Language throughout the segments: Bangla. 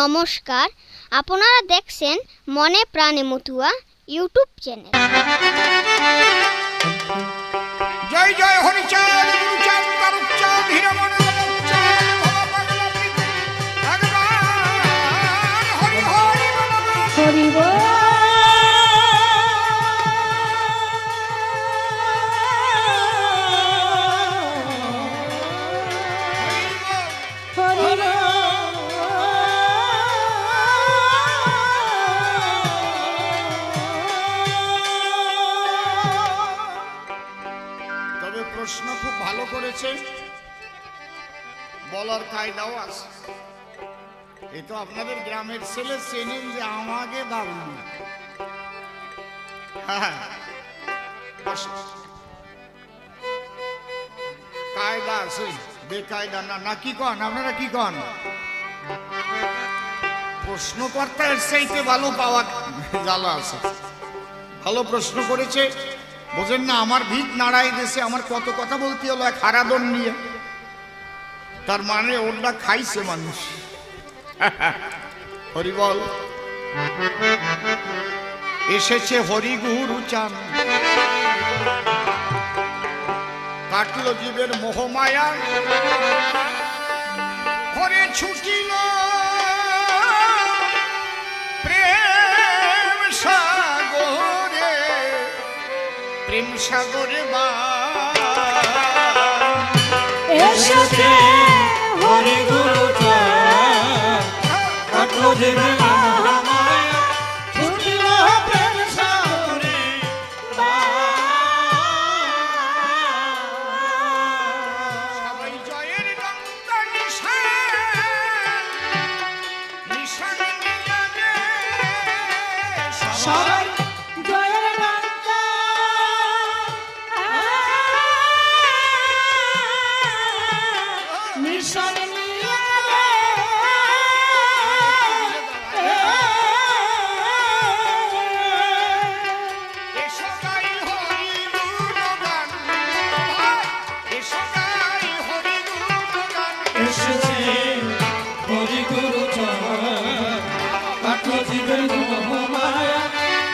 নমস্কার, আপনারা দেখছেন মনে প্রাণে মতুয়া ইউটিউব চ্যানেল। জয় জয় হরিচাঁদ গুরুচাঁদ তারুচাঁদ হীরামন হরি হরি হরি বল। প্রশ্ন খুব ভালো করেছে, বলার কায়দাও আছে। এ তো আপনাদের গ্রামের ছেলে, চেনেন যে আমাকে দারুণ কায়দা আছে, বেকায়দা না। না কি কন আপনারা, কি কন? প্রশ্নকর্তা এর চাইতে ভালো পাওয়া জ্বালা আছে। ভালো প্রশ্ন করেছে, বোঝেন না? আমার ভিত নাড়াই দেশে আমার কত কথা বলতে হলো এক হারাদন নিয়ে। তার মানে ওটা খাইছে মানুষ। হরি বল। এসেছে হরি গুরু চান, কাটল জীবের মোহমায়া, হরে ছুটিল প্রেম সাগরে, প্রেম সাগরে বা এসেছে হরি গুরু চান, কাটল জীবের মোহমায়া, ছুটিল প্রেম সাগরে বা। সবাই জয়ের ডঙ্কা নিশান, নিশান নিয়ে সবাই জয়ের ডঙ্কা নিশান নিয়ে এসো গাই হরি গুণগান, এসো গাই হরি গুণগান। এসেছে হরি গুরু চান, কাটল জীবের মোহমায়া,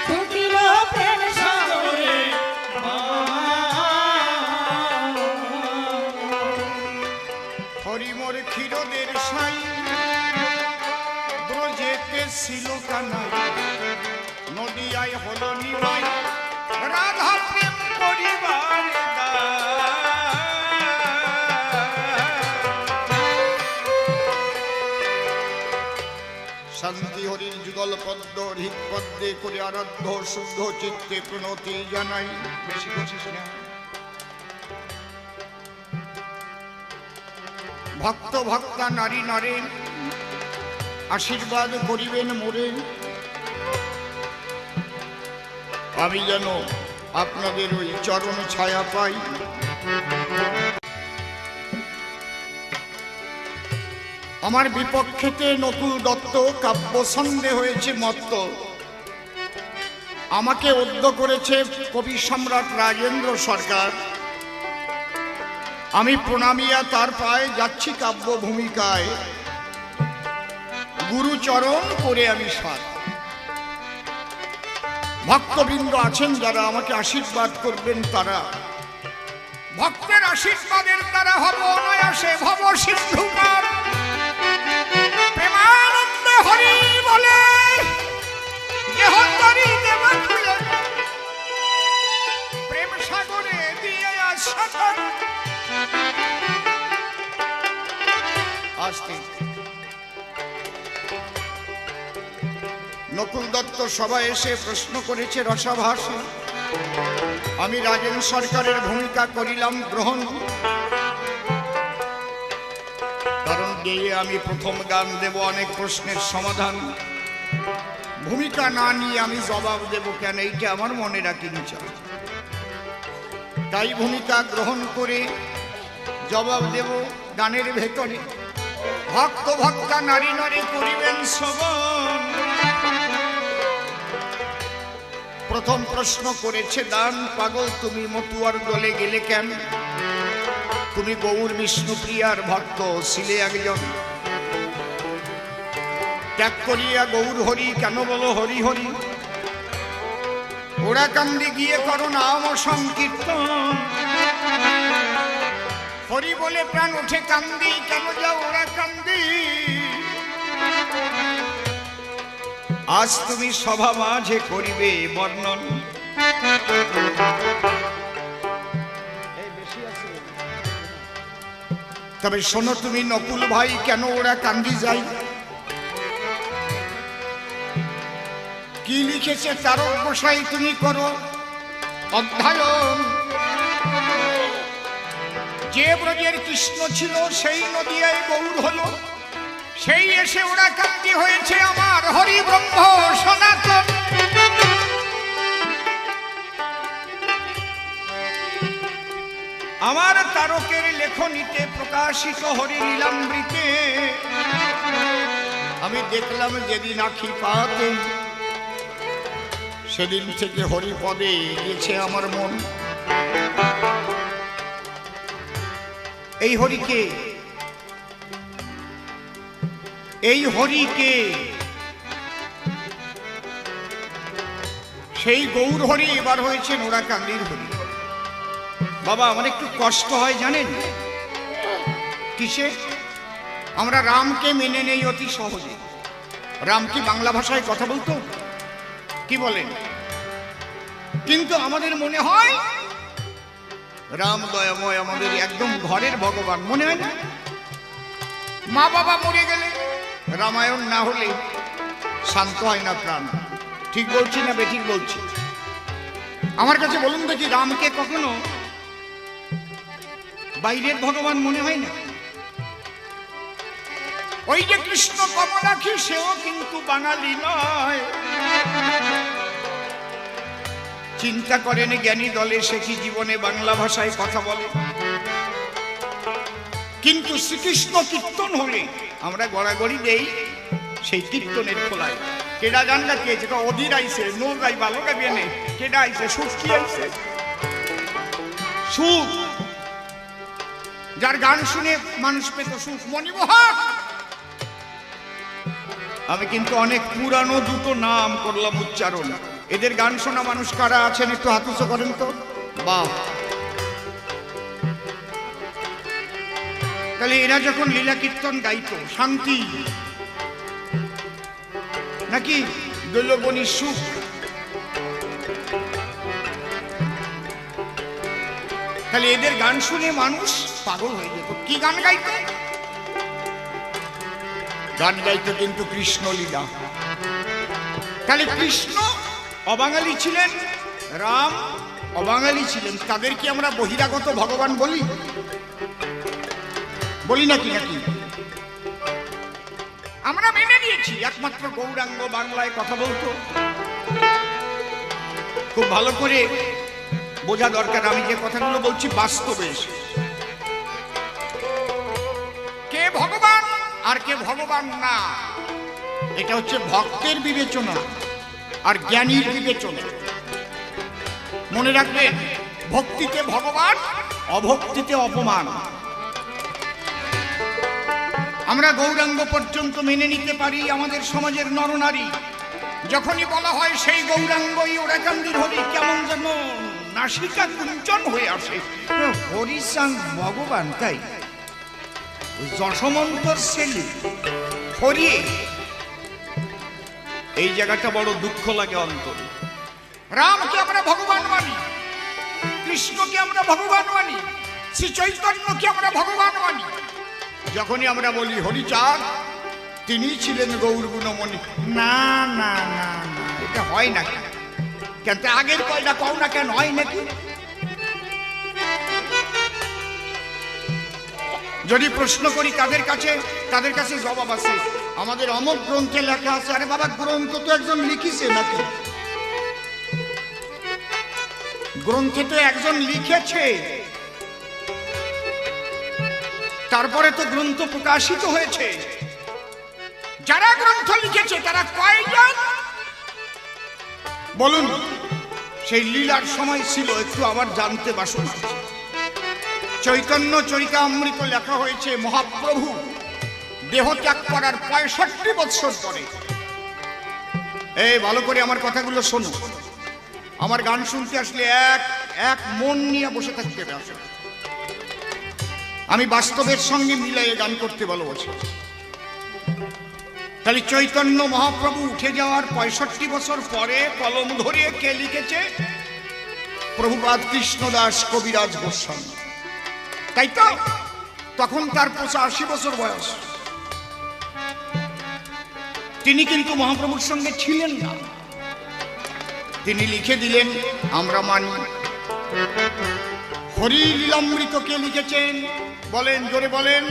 ছুটিল প্রেম সাগরে বা। হরি মোর ক্ষীরদের সাই, ব্রজেতে ছিল কানাই, নদিয়ায় হলো নিমাই, রাধা প্রেম করিবার শান্তি হরির যুগল পদ্ম হৃদ পদ্মে করে আরাধ্য শুদ্ধ চিত্তে প্রণতি জানাই। বেশি করছিস না। ভক্ত ভক্তা নারী নারে আশীর্বাদ করিবেন মোরে, আমি যেন আপনাদের ওই চরণ ছায়া পাই। আমার বিপক্ষেতে নকুল দত্ত কাব্য ছন্দে হয়েছে মত্ত, আমাকে উদ্য করেছে কবি সম্রাট রাজেন্দ্র সরকার। আমি প্রণামিয়া তার পায়ে যাচ্ছি কাব্য ভূমিকায়, গুরুচরণ করে আমি সাথ। ভক্তবৃন্দ আছেন যারা আমাকে আশীর্বাদ করবেন, তারা ভক্তের আশীর্বাদের দ্বারা হব অনায়াসে ভব সিন্ধুকার। প্রেমানন্দে হরি বলে কেহ তরি দেব খুলে, প্রেম সাগরে দিয়ে আশা। আসতে নকুল দত্ত সবাই এসে প্রশ্ন করেছে রসাভাসে, আমি রাজেন্দ্র সরকারের ভূমিকা করিলাম গ্রহণ, কারণ গিয়ে আমি প্রথম গান দেব অনেক প্রশ্নের সমাধান। ভূমিকা না নিয়ে আমি জবাব দেব কেন, এইটা আমার মনে রাখিনি চাই। তাই ভূমিকা গ্রহণ করে জবাব দেব গানের ভেতরে। ভক্ত ভক্তা নারী নারী করিবেন শ্রবণ। প্রথম প্রশ্ন করেছে দান, পাগল তুমি মতুয়ার দলে গেলে কেন? তুমি গৌর বিষ্ণুপ্রিয়ার ভক্ত ছিলে একজন, ত্যাগ করিয়া গৌর হরি, কেন বলো হরি হরি? ওরা কান্দি গিয়ে করো নাম সংকীর্তন, হরি বলে প্রাণ ওঠে কান্দি, কেন যাও ওরা কান্দি? আজ তুমি সভা মাঝে করিবে বর্ণন। তবে শোনো তুমি নকুল ভাই, কেন ওরা কান্দি যাই? কি লিখেছে তারক গোসাই তুমি করো অধ্যয়ন। যে ব্রজের কৃষ্ণ ছিল সেই নদিয়ায় গৌর হলো, সেই এসে ওরা কান্দি হয়েছে আমার হরি ব্রহ্ম সনাতন। আমার তারকের লেখনীতে প্রকাশিত হরি লীলামৃতে আমি দেখলাম যেদিন আখি পাতে, সেদিন থেকে হরিপদে গেছে আমার মন। এই হরিকে, এই হরিকে, সেই গৌর হরি এবার হয়েছে নোরাকান্দির হরি। বাবা আমার একটু কষ্ট হয় জানেন কিসে? আমরা রামকে মেনে নেই অতি সহজে। রাম কি বাংলা ভাষায় কথা বলতো? কি বলেন? কিন্তু আমাদের মনে হয় রাম দয়াময়, আমাদের একদম ঘরের ভগবান মনে হয় না? মা বাবা মরে গেলে রামায়ণ না হলে শান্ত হয় না প্রাণ। ঠিক বলছি না বেঠিক বলছি? আমার কাছে বলুন দেখি, রামকে কখনো বাইরের ভগবান মনে হয় না? ওই যে কৃষ্ণ কমলাক্ষী, সেও কিন্তু বাঙালি নয়। চিন্তা করেন জ্ঞানী দলে সে কি জীবনে বাংলা ভাষায় কথা বলে? কিন্তু শ্রীকৃষ্ণ কীর্তন হলে আমরা গড়াগড়ি দেই সেই কীর্তনের খোলায়। কেডা গান গাইছে, যেটা অধীর আইছে, নো গাই ভালো গাইবে নে, কেডা আইছে, সুখ কি আইছে? সুখ, যার গান শুনে মানুষ পেত সুখ, মণিমোহন। আমি কিন্তু অনেক পুরানো দুটো নাম করলাম উচ্চারণ। এদের গান শোনা মানুষ কারা আছেন একটু হাত উঁচু করেন তো। বাহ! তাহলে এরা যখন লীলা কীর্তন গাইতো, শান্তি নাকি দৈলবনী সুখ, তাহলে এদের গান শুনে মানুষ পাগল হয়ে যেত। কি গান গাইতো? গান গাইতো কিন্তু কৃষ্ণ লীলা। তাহলে কৃষ্ণ অবাঙালি ছিলেন, রাম অবাঙালি ছিলেন। তাদেরকে আমরা বহিরাগত ভগবান বলি? বলি নাকি? নাকি আমরা মেনে নিয়েছি একমাত্র গৌরাঙ্গ বাংলায় কথা বলতো। খুব ভালো করে বোঝা দরকার, আমি যে কথাগুলো বলছি বাস্তবে কে ভগবান আর কে ভগবান না, এটা হচ্ছে ভক্তের বিবেচনা আর জ্ঞানীর বিবেচনা। মনে রাখবেন, ভক্তিতে ভগবান, অভক্তিতে অপমান। আমরা গৌরাঙ্গ পর্যন্ত মেনে নিতে পারি আমাদের সমাজের নরনারী। যখনই বলা হয় সেই গৌরাঙ্গই ওরাকান্দির হরি, কেমন যেন নাসিকা কুঞ্চন হয়ে আসে। হরিচাঁদ ভগবান, তাই ওই যশমন্তর ছেলে হরিয়ে, এই জায়গাটা বড় দুঃখ লাগে অন্তরে। রামকে আমরা ভগবান মানি, কৃষ্ণকে আমরা ভগবান মানি, শ্রী চৈতন্যকে আমরা ভগবান মানি। যখনই আমরা বলি হরিচাঁদ, তিনি ছিলেন গৌর গুণমণি, না না না না, এটা হয় না। কেন আগের কয়টা কও না, কেন হয় নাকি? যদি প্রশ্ন করি কাদের কাছে, তাদের কাছে জবাব আছে। আমাদের অমর গ্রন্থে লেখা আছে। আরে বাবা, গ্রন্থ তো একজন লিখিছে নাকি? গ্রন্থে তো একজন লিখেছে, তারপরে তো গ্রন্থ প্রকাশিত হয়েছে। যারা গ্রন্থ লিখেছে তারা কয়জন বলুন? সেই লীলার সময় ছিল, একটু আমার জানতে বাসনা আছে। চৈতন্য চরিতামৃত লেখা হয়েছে, মহাপ্রভু দেহ ত্যাগ করার 65 বছর পরে, এই ভালো করে আমার কথাগুলো শোনো, আমার গান শুনতে আসলে এক এক মন নিয়ে বসে থাকতে হবে। আসলে আমি বাস্তবের সঙ্গে মিলাইয়ে গান করতে ভালোবাসি। তাহলে চৈতন্য মহাপ্রভু উঠে যাওয়ার 65 বছর পরে কলম ধরিয়ে কে লিখেছে? প্রভুপাদ কৃষ্ণদাস কবিরাজ গোস্বামী, তাই তো? তখন তার 85 বছর বয়স। তিনি কিন্তু মহাপ্রভুর সঙ্গে ছিলেন না, তিনি লিখে দিলেন, আমরা মানি। হরি লীলামৃত কে লিখেছেন বলেন, জোরে বলেন?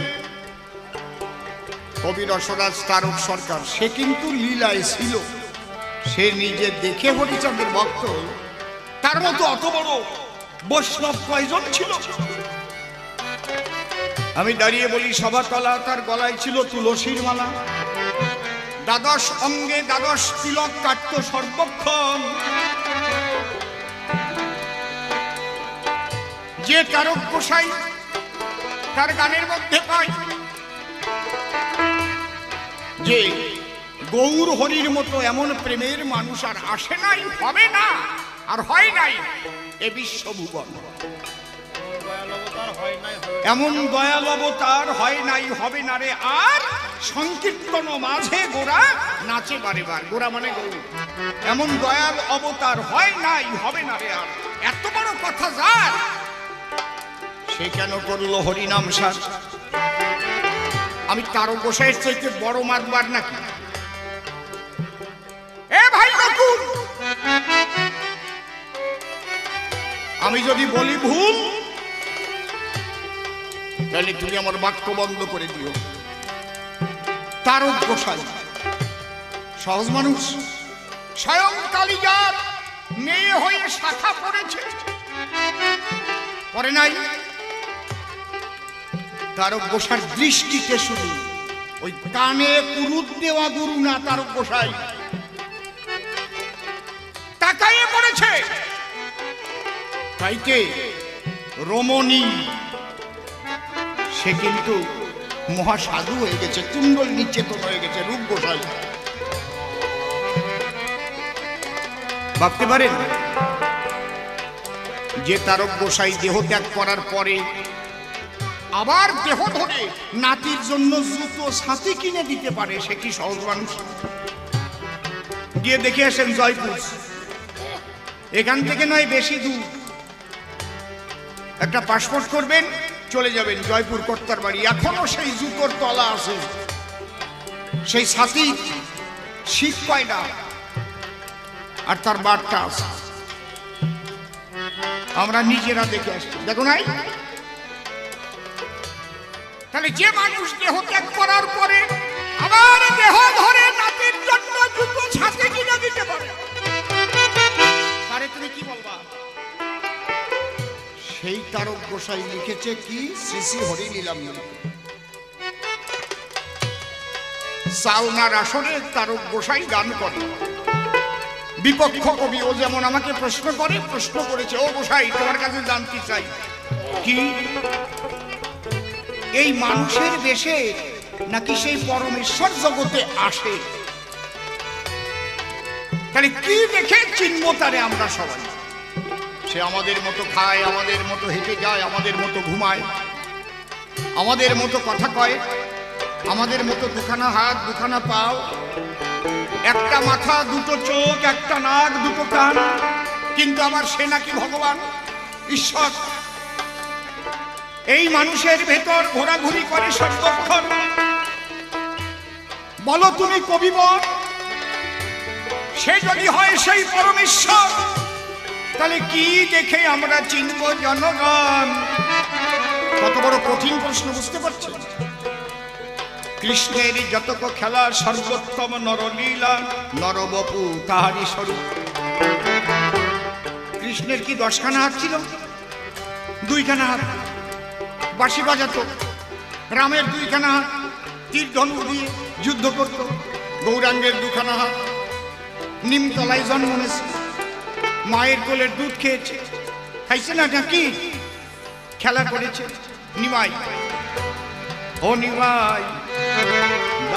কবি রসরাজ তারক সরকার। সে কিন্তু লীলায় ছিল, সে নিজে দেখে হরিচাঁদের ভক্ত। তার মতো অত বড় বৈষ্ণব কয়জন ছিল? আমি দাঁড়িয়ে বলি, সভাতলা তার গলায় ছিল তুলসীর মালা, দ্বাদশ অঙ্গে দ্বাদশ তিলক কাটত সর্বক্ষণ। যে তারক গোসাই তার গানের মধ্যে পাই যে গৌর হরির মতো এমন প্রেমের মানুষ আর আসে নাই, হবে না, আর হয় নাই এ বিশ্বভুবন। এমন দয়াল অবতার হয় নাই, হবে না রে আর। সংকীর্তন মাঝে গোরা নাচে বারে বার। গোরা মানে গৌর। এমন দয়াল অবতার হয় নাই, হবে না রে আর। এত বড় কথা যার, সে কেন করলো হরিনাম সার? আমি তারক গোসাইয়ের চাইতে বড় মাতবার নাকি? এ ভাই বকুল, আমি যদি বলি ভুল, তাহলে তুমি আমার বাক্য বন্ধ করে দিও। তারক গোসাই সহজ মানুষ, স্বয়ং কালিজার মেয়ে হয়ে শাখা পড়েছে, পড়ে নাই? তারক গোসাইর দৃষ্টিতে শুধু ওই কানে কুরুত দেওয়া গুরু না, তারক গোসাই তাকাইয়ে পড়েছে। তাইতে রমণী সে কিন্তু মহাসাধু হয়ে গেছে, কুণ্ডল নিচেতন হয়ে গেছে, রূপ গোসাই। ভাবতে পারেন যে তারক গোসাই দেহ ত্যাগ করার পরে আবার দেহ ধরে নাতির জন্য জুতো সাথী কিনে দিতে পারে, সে কি সহজ মানুষ? গিয়ে দেখে আসেন জয়পুর, এখান থেকে নয় বেশি দূর, একটা পাসপোর্ট করবেন, চলে যাবেন জয়পুর কর্তার বাড়ি। এখনো সেই জুতোর তলা আছে, সেই সাথী শীত পায় না, আর তার বারটা আছে। আমরা নিজেরা দেখে আসছি, দেখো নাই? তাহলে যে মানুষ দেহ ত্যাগ করার পরে আবার দেহ ধরে নাতির জন্য জুতো সাথে কিনে দিতে পারে, তারে তুমি কি বলবা? সেই তারক গোসাই লিখেছে কি? শ্রী শ্রী হরি লীলামৃত। সালনার আসরে তারক গোসাই গান করে। বিপক্ষ কবি ও যেমন আমাকে প্রশ্ন করেছে, ও গোসাই তোমার কাছে জানতে চাই, কি এই মানুষের দেশে নাকি সেই পরমেশ্বর জগতে আসে? তাহলে কি দেখে চিনব তারে আমরা সবাই? সে আমাদের মতো খায়, আমাদের মতো হেঁটে যায়, আমাদের মতো ঘুমায়, আমাদের মতো কথা কয়, আমাদের মতো দুখানা হাত দুখানা পাও, একটা মাথা দুটো চোখ, একটা নাক দুটো কান, কিন্তু আবার সে নাকি ভগবান ঈশ্বর। এই মানুষের ভেতর ঘোরাঘুরি করে সর্বক্ষণ। বলো তুমি কবিবর, সে যদি হয় সেই পরমেশ্বর, তাহলে কি দেখে আমরা চিনব জনগণ? কত বড় কঠিন প্রশ্ন, বুঝতে পারছেন? কৃষ্ণের যতক খেলা, সর্বোত্তম নরলীলা, নরবপু তাহারি স্বরূপ। কৃষ্ণের কি 10খানা হাত ছিল? 2খানা হাত, বাঁশি বাজাতো। রামের 2খানা হাত, তীর ধনুক দিয়ে যুদ্ধ করত। গৌরাঙ্গের 2খানা হাত, নিমতলায় জন্ম নিয়েছে, মায়ের কোলের দুধ খেয়েছে, খাইছে না নাকি? খেলা করেছে। নিমাই, ও নিমাই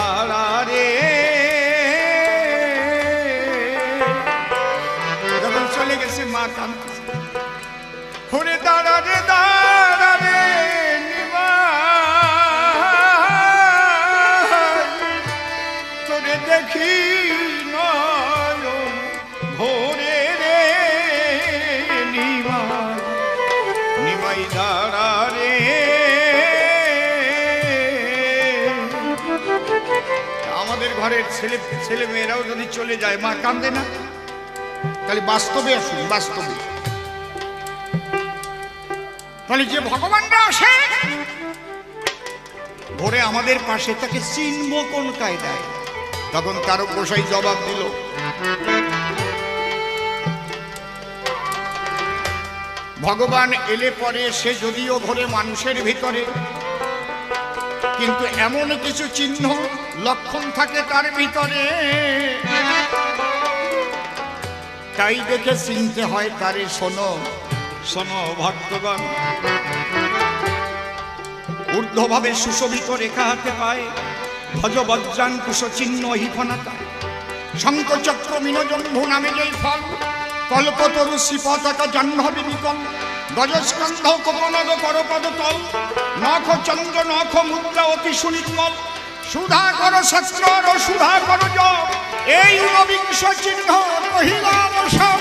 দাঁড়া রে, যখন চলে গেছে মা কাঁদতেছে, ওরে দাঁড়া রে নিমাই, তোরে দেখি নয়ন ভোরে রে নিমাই, নিমাই দাঁড়া রে। আমাদের ঘরের ছেলে মেয়েরাও যদি চলে যায় মা কান্দে না? তাহলে বাস্তবে আসুন, বাস্তবে তাহলে যে ভগবানরা আসে ভোরে আমাদের পাশে, তাকে চিনব কোন কায়দায়? তখন তারক গোসাই জবাব দিল, ভগবান এলে পরে সে যদিও ভোরে মানুষের ভিতরে, কিন্তু এমন কিছু চিহ্ন লক্ষণ থাকে তার ভিতরে, তাই দেখে চিনতে হয় তারে। শোনো শোনো ভক্তগণ, ঊর্ধ্বভাবে সুশোভিত রেখা হাতে পায়, ভজ বজ্রাঙ্কুশ চিহ্ন হিফনাতায়, শঙ্খচক্র মিনজম্ভু নামে যেই ফল, কল্পতরু শ্রীপতাকা জাহ্নবী বিকল, গজস্কন্ধ কোপনদ করপদ তল, নখ চন্দ্র নখ মুদ্রা অতি সুনির্মল, সুধা কর শস্ত্র সুধা কর জপ, এই ঊনবিংশ চিহ্ন কহিলাম সব।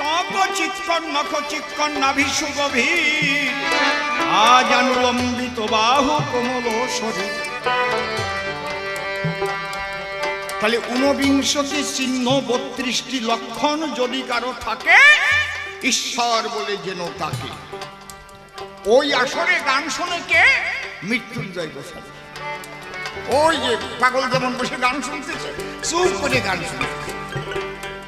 তব চিৎকর নখ চিৎকর নাভিষু গভীর, আজ অনুলম্বিত বাহু কোমল শরীর। তাহলে ঊনবিংশটি চিহ্ন 32টি লক্ষণ যদি কারো থাকে, ঈশ্বর বলে যেন তাকে। ওই আসরে গান শোনে কে? মৃত্যুঞ্জয় গোসাই। ওই যে পাগল যেমন বসে গান শুনতেছে, চুপ করে গান শুনতেছে।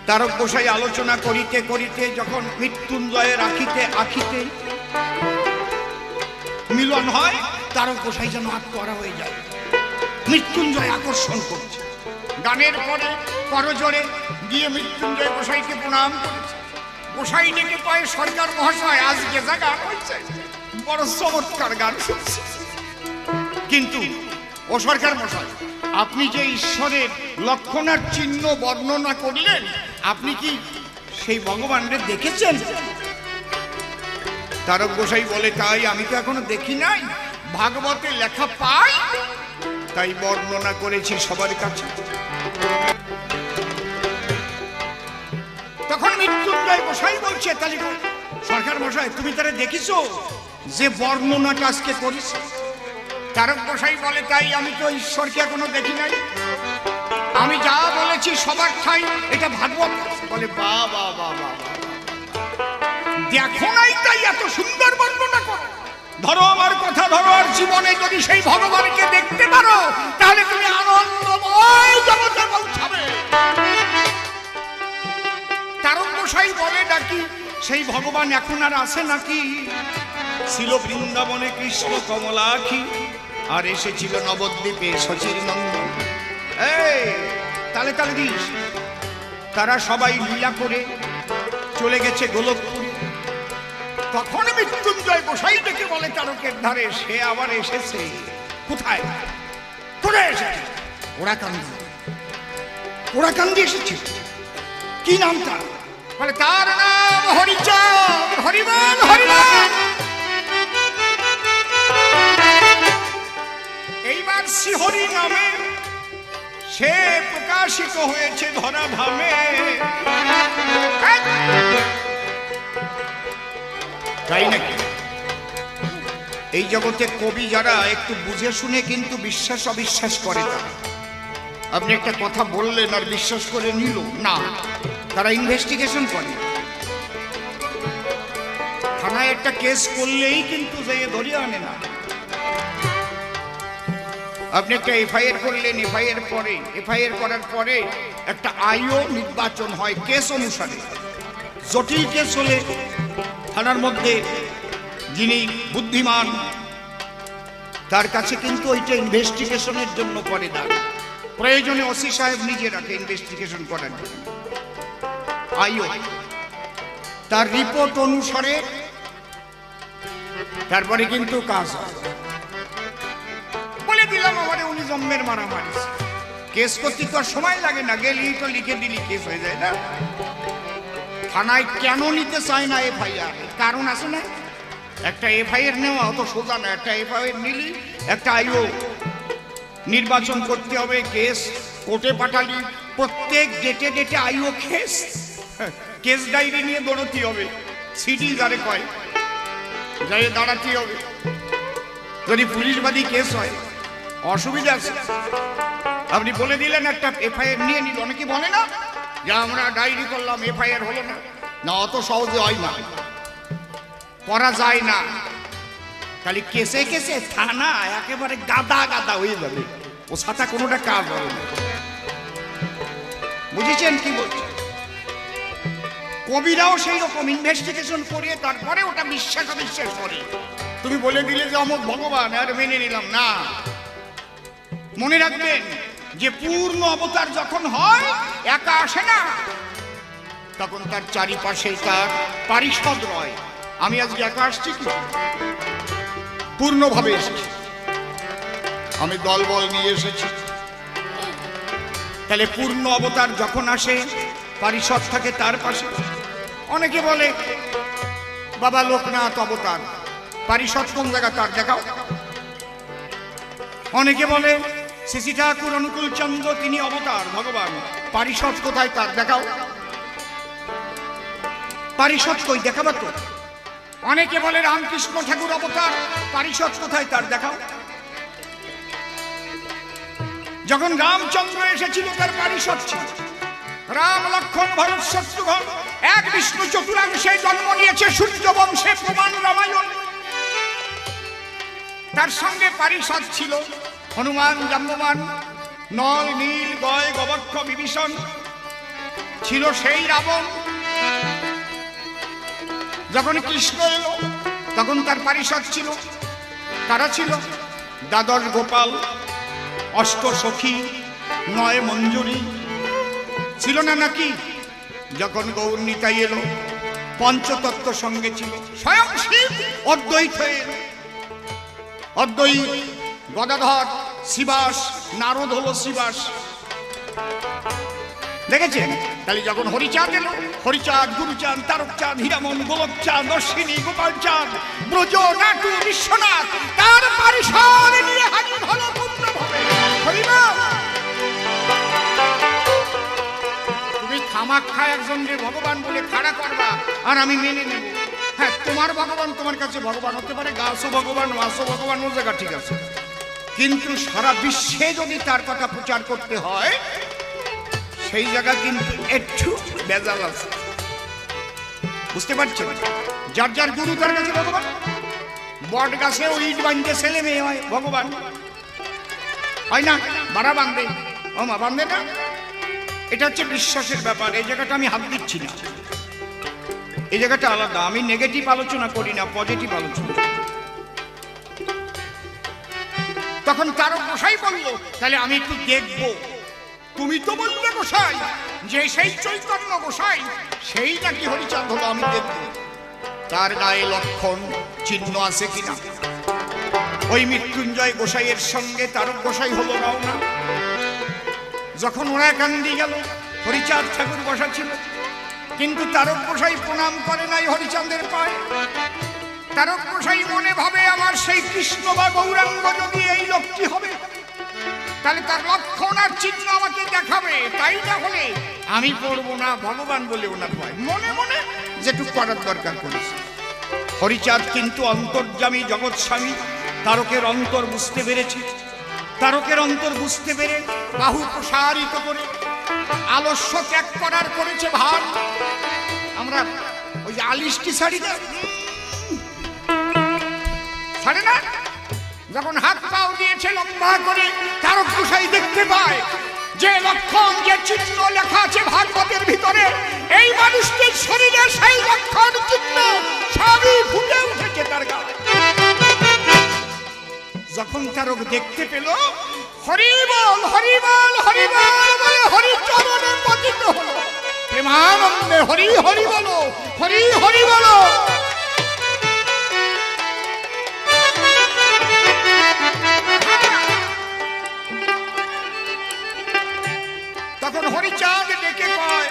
তারক গোসাই আলোচনা করিতে করিতে যখন মৃত্যুঞ্জয়ের আখিতে আখিতে মিলন হয়, তারক গোসাই যেন আত্মহারা হয়ে যায়। মৃত্যুঞ্জয় আকর্ষণ করছে। গানের পরে করজোড়ে গিয়ে মৃত্যুঞ্জয় গোসাইকে প্রণাম করেছে। গোসাই ডেকে কয়, সরকার মহাশয় আজকে যা গান হয়েছে বড় চমৎকার গান শুনছি, কিন্তু ও সরকার মশাই, আপনি যে ঈশ্বরের লক্ষণ আর চিহ্ন বর্ণনা করলেন, আপনি কি সেই ভগবানকে দেখেছেন? তারক গোসাই বলে, তাই আমি তো এখনো দেখি নাই, ভাগবতে লেখা পাই তাই বর্ণনা করেছি সবার কাছে। তখন মৃত্যুঞ্জয় গোসাই বলছে, তাহলে সরকার মশাই তুমি তারা দেখিছো যে বর্ণনাটা আজকে করিস? তারক গোসাই বলে, তাই আমি তো ঈশ্বরকে এখনো দেখি নাই, আমি যা বলেছি সবার ঠাই এটা ভাগবত। বলে, বা বা বা বা, দেখো নাই তাই এত সুন্দর বর্ণনা করো। ধরো আমার কথা, ধরো আর জীবনে যদি সেই ভগবানকে দেখতে পারো, তাহলে তুমি আনন্দময় জগতে পৌঁছাবে। তারক গোসাই বলে, নাকি সেই ভগবান এখন আর আছে নাকি? ছিল বৃন্দাবনে কৃষ্ণ কমলাক্ষী, আর এসেছিল নবদ্বীপে শচীর নন্দন। এই তালে তালে দিস, তারা সবাই লীলা করে চলে গেছে গোলকপুরে। তখন মৃত্যুঞ্জয় গোসাই ডেকে বলে তারকের ধারে, সে আবার এসেছে। কোথায়? কোথায় এসেছে? ওরাকান্দি। ওরাকান্দি এসেছে? কি নাম তার? বলে, তার নাম হরিচাঁদ। হরিবল হরিবল। এইবার শ্রীহরি নামে সে প্রকাশিত হয়েছে ধরা ধামে। তাই নাকি? এই জগতে কবি যারা একটু বুঝে শুনে কিন্তু বিশ্বাস অবিশ্বাস করে, তারা আপনি একটা কথা বললেন আর বিশ্বাস করে নিল না, তারা ইনভেস্টিগেশন করে। থানায় একটা কেস করলেই কিন্তু যেয়ে ধরিয়ে আনে না। আপনি একটা এফআইআর করলেন, এফআইআর করার পরে একটা আইও নির্বাচন হয় কেস অনুসারে। জটিল কেস হলে থানার মধ্যে যিনি বুদ্ধিমান তার কাছে কিন্তু ওইটা ইনভেস্টিগেশনের জন্য করে না, প্রয়োজনে ওসি সাহেব নিজে রাখে ইনভেস্টিগেশন করার জন্য। আইও তার রিপোর্ট অনুসারে তারপরে কিন্তু কাজ হয়। বলে প্রজন্মের মারামারি। কেস করতে তো আর সময় লাগে না, গেলি তো লিখে দিলি কেস হয়ে যায় না। থানায় কেন নিতে চায় না এফআইআর? কারণ আছে না। একটা এফআইআর নেওয়া অত সোজা না। একটা এফআইআর নিলি একটা আইও নির্বাচন করতে হবে, কেস কোর্টে পাঠালি, প্রত্যেক ডেটে ডেটে আইও কেস, কেস ডায়েরি নিয়ে দৌড়তে হবে, সিডি যারে কয় যাই দাঁড়াতে হবে। যদি পুলিশবাদী কেস হয় অসুবিধা আছে। আপনি বলে দিলেন একটা এফআইআর নিয়ে নিল, অনেকে বলে না যে আমরা ডায়েরি করলাম এফআইআর হলো না। না, অত সহজে হয় না, করা যায় না। খালি কেসে কেসে থানা একেবারে গাদা গাদা হয়ে যাবে, ও সাথে কোনোটা কাজ হবে না। বুঝেছেন কি বলছেন? কবিরাও সেই রকম ইনভেস্টিগেশন করে তারপরে ওটা বিশ্বাস করে। তুমি বলে দিলে যে অমুক ভগবান, আর মেনে নিলাম না। মনে রাখবেন যে পূর্ণ অবতার যখন হয় একা আসে না, তখন তার চারিপাশে তার পারিষদ রয়। আমি আজকে একা আসছি কি? পূর্ণভাবে এসেছি, আমি দলবল নিয়ে এসেছি। তাহলে পূর্ণ অবতার যখন আসে পারিষদ থাকে তার পাশে। অনেকে বলে বাবা লোকনাথ অবতার, পারিষদ কোন জায়গা তার দেখাও। অনেকে বলে শ্রী ঠাকুর অনুকূল চন্দ্র তিনি অবতার ভগবান, পারিষদ কোথায় তার দেখাও। পারিষদ কই দেখাবা তো। অনেকে বলে রামকৃষ্ণ ঠাকুর অবতার, পারিষদ কোথায় তার দেখাও। যখন রামচন্দ্র এসেছিল তার পারিষদ ছিল। রাম লক্ষ্মণ ভরত শত্রুঘ্ন এক বিষ্ণু চতুরাংশে জন্ম নিয়েছে, সূর্য বংশে প্রমাণ রামায়ণ। তার সঙ্গে পারিষদ ছিল হনুমান, জাম্ববান, নল, নীল, গয়, গবক্ষ, বিভীষণ, ছিল সেই রাবণ। যখন কৃষ্ণ এলো তখন তার পারিষদ ছিল। তারা ছিল দ্বাদশ গোপাল, অষ্ট সখী, নয় মঞ্জুরি, ছিল না নাকি? যখন গৌর নিতাই এলো পঞ্চতত্ত্ব সঙ্গে ছিল, স্বয়ং শিব অদ্বৈত হয়ে এলো। অদ্বৈত গদাধর শিবাস, নারদ হলো শিবাস। দেখেছেন? তাহলে যখন হরিচাঁদ এলো, হরিচাঁদ, গুরুচাঁদ, তারকচাঁদ, হীরামন, গোলকচাঁদ, অশ্বিনী, গোপালচাঁদ, ব্রজ, নাটু, বিশ্বনাথ, তার পারিষদ নিয়ে হাজির হলো পূর্ণভাবে। তুমি খামাখা একজনকে ভগবান বলে খাড়া করবা আর আমি মেনে নেব। হ্যাঁ, তোমার ভগবান তোমার কাছে ভগবান হতে পারে, গাছও ভগবান, মাছও ভগবান, ও জায়গা ঠিক আছে। কিন্তু সারা বিশ্বে যদি তার কথা প্রচার করতে হয় সেই জায়গা কিন্তু একটু বেজাল আছে। বুঝতে পারছেন? যার যার গুরু তার কাছে ভগবান। বট গাছে ও ইট বাঁধতে ছেলে মেয়ে হয় ভগবান, হয় না? বাড়া বাঁধে, ও মা বাঁধে না। এটা হচ্ছে বিশ্বাসের ব্যাপার। এই জায়গাটা আমি হাত দিচ্ছি না, এই জায়গাটা আলাদা। আমি নেগেটিভ আলোচনা করি না, পজিটিভ আলোচনা। তখন তারও গোসাই বলল তাহলে আমি একটু দেখবো। তুমি তো বললে গোসাই যে সেই চৈতন্য গোসাই সেই নাকি হরিচাঁদ হলো, আমি দেখব তার গায়ে লক্ষণ চিহ্ন আছে কিনা। ওই মৃত্যুঞ্জয় গোসাইয়ের সঙ্গে তারক গোসাই হলো রওনা। যখন ওরা কান্দি গেল, হরিচাঁদ ঠাকুর বসা ছিল, কিন্তু তারক গোসাই প্রণাম করে নাই হরিচাঁদের পায়ে। তারক গোসাই মনে ভাবে আমার সেই কৃষ্ণ বা গৌরাঙ্গ যদি এই লোকটি হবে তাহলে তার লক্ষণ আর চিহ্ন আমাকে দেখাবে, তাই না হলে আমি পড়বো না ভগবান বলে ওনার ভয়। মনে মনে যেটুকু করার দরকার করেছে। হরিচাঁদ কিন্তু অন্তর্যামী জগৎ স্বামী, তারকের অন্তর বুঝতে পেরেছে। তারকের অন্তর বুঝতে পেরে বাহু প্রসারিত করে আলস্য ত্যাগ করার করেছে ভান। আমরা ওই যে আলিশটি শাড়ি না ছাড়ে না, যখন হাত পাও দিয়েছে লম্বা করে, তারক গোসাই দেখতে পায় যে লক্ষণ, যে চিহ্ন লেখা আছে ভাগবতের ভিতরে, এই মানুষটির শরীরে সেই লক্ষণ চিহ্ন সবই ফুটে উঠেছে তার গায়ে। যখন তারক দেখতে পেল, হরি বল হরি বল হরি বল বলে হরি চরণে পতিত হলো। প্রেমানন্দে হরি হরি বলো, হরি হরি বলো। তখন হরিচাঁদ ডেকে কয়,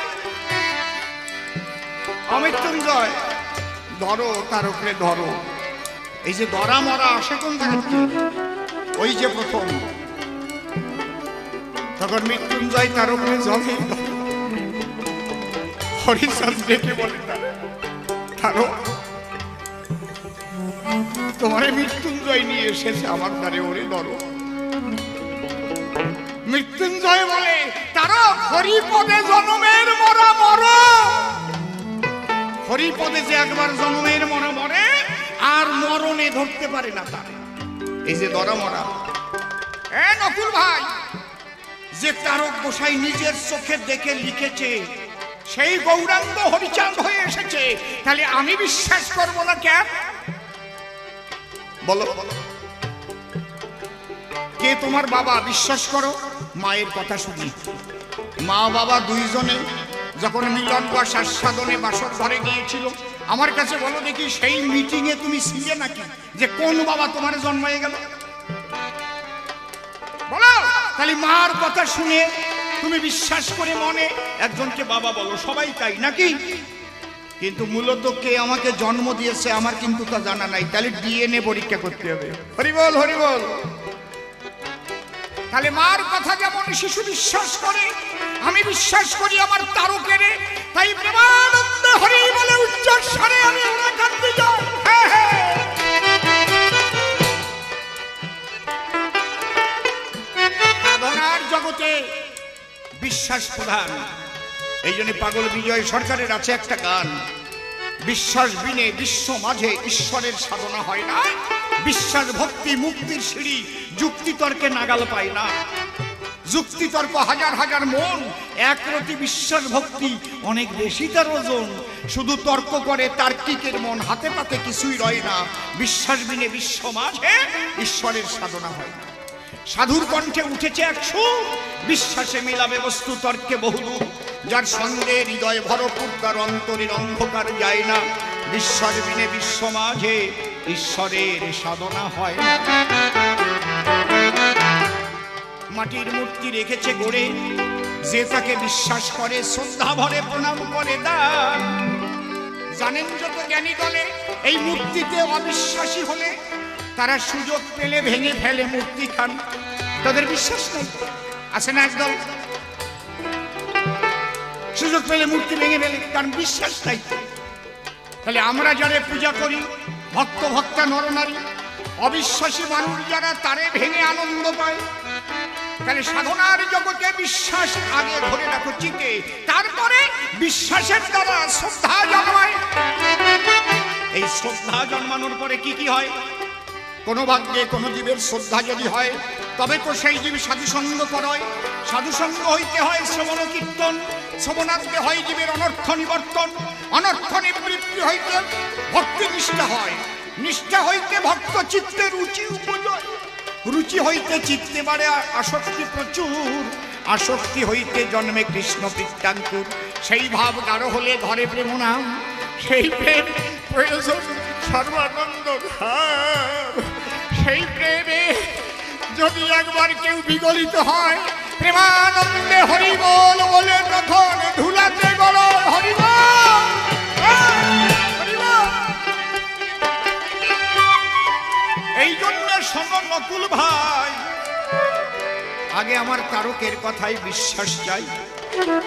অমৃত্যুঞ্জয় ধরো তারকরে ধরো। এই যে ধরা মরা আসে কোন থেকে? ওই যে প্রথম। তখন মৃত্যুঞ্জয় তারকরে জলে হরিচাঁদ ডেকে বলে, তারক তোমার মৃত্যুঞ্জয় নিয়ে এসেছে আমার দ্বারে, ওরে ধরো। মৃত্যুঞ্জয় বলে, তারক হরিপদে জনমের মরা মর। হরিপদে যে একবার জনমের মরা মরে আর মরণে ধরতে পারে না তার। এই যে ধরা মরা। এ নকুল ভাই, যে তারক গোসাই নিজের চোখে দেখে লিখেছে সেই গৌরাঙ্গ হরিচাঁদ হয়ে এসেছে, তাহলে আমি বিশ্বাস করব না কেন? বলো কে তোমার বাবা? বিশ্বাস করো মায়ের কথা শুনি। মা বাবা দুইজনে যখন মিলন বা আস্বাদনে বাসর ঘরে গিয়েছিল, আমার কাছে বলো দেখি সেই মিটিং এ তুমি ছিলে নাকি? যে কোন বাবা তোমার জন্মায় গেল বলো। তাহলে মার কথা শুনে তুমি বিশ্বাস করে মনে একজনকে বাবা বলো, সবাই তাই নাকি? কিন্তু মূলত কে আমাকে জন্ম দিয়েছে আমার কিন্তু তা জানা নাই। তাহলে ডিএনএ পরীক্ষা করতে হবে। হরিবল হরিবল। তাহলে মার কথা যেমন শিশু বিশ্বাস করে, আমি বিশ্বাস করি আমার তারকের। তাই প্রেমানন্দ হরি বলে উচ্চ স্বরে আমি কাঁদতে যাই। সাধনার জগতে বিশ্বাস প্রধান। এই জন্য পাগল বিজয় সরকারের আছে একটা গান, বিশ্বাস বিনে বিশ্ব মাঝে ঈশ্বরের সাধনা হয় না। বিশ্বাস ভক্তি মুক্তির সিঁড়ি, যুক্তি তর্কে নাগাল পায় না। যুক্তি তর্ক হাজার হাজার মন, একরতি বিশ্বাস ভক্তি অনেক বেশি তার ওজন। শুধু তর্ক করে তার্কিকের মন, হাতে পাতে কিছুই রয় না। বিশ্বাস বিনে বিশ্ব মাঝে ঈশ্বরের সাধনা হয় না। সাধুর কণ্ঠে উঠেছে এক সুর, বিশ্বাসে মিলাবে বস্তু তর্কে বহুদূর। যার সঙ্গে হৃদয় ভরপুর তার অন্তরের অন্ধকার যায় না। বিশ্বাস বিনে বিশ্ব মাঝে ঈশ্বরের সাধনা হয় না। মাটির মূর্তি রেখেছে গড়ে, যে তাকে বিশ্বাস করে শ্রদ্ধা ভরে প্রণাম করে দান। জানেন যত জ্ঞানী দলে এই মূর্তিতে অবিশ্বাসী হলে তারা সুযোগ পেলে ভেঙে ফেলে মূর্তি খান। তাদের বিশ্বাস নেই, আছে না একদল? সুযোগ পেলে মূর্তি ভেঙে ফেলে, কারণ বিশ্বাস নাই। তাহলে আমরা যারা পূজা করি, ভক্ত ভক্তা নরনারী, অবিশ্বাসী মানুষ যারা তারে ভেঙে আনন্দ পায়। তাহলে সাধনার জগতে বিশ্বাস আগে ধরে রাখো চিতে, তারপরে বিশ্বাসের দ্বারা শ্রদ্ধা জন্মায়। এই শ্রদ্ধা জন্মানোর পরে কি কি হয়? কোন ভাগ্যে কোন জীবের শ্রদ্ধা যদি হয়, তবে তো সেই জীব সাধুসঙ্গ করয়। সাধুসঙ্গ হইতে হয় শ্রবণ কীর্তন, শ্রবণার্থে হয় জীবের অনর্থ নিবর্তন, অনর্থ নিবৃত্তি হইতে ভক্তি নিষ্ঠা হয়, নিষ্ঠা হইতে ভক্ত চিত্তে রুচি উপজয়, রুচি হইতে চিত্তে বাড়ে আসক্তি প্রচুর, আসক্তি হইতে জন্মে কৃষ্ণ পিত্তাঙ্কুর। সেই ভাব গাঢ় হলে ঘরে প্রেম নাম, সেই প্রেম প্রয়োজন সর্বানন্দ ধাম। সেই প্রেমে যদি একবার কেউ বিগলিত হয়, প্রেমানন্দে হরিবল বলে তখন ধুলাতে গড় হরিবল। এই জন্য শোনো নকুল ভাই, আগে আমার তারকের কথায় বিশ্বাস চাই,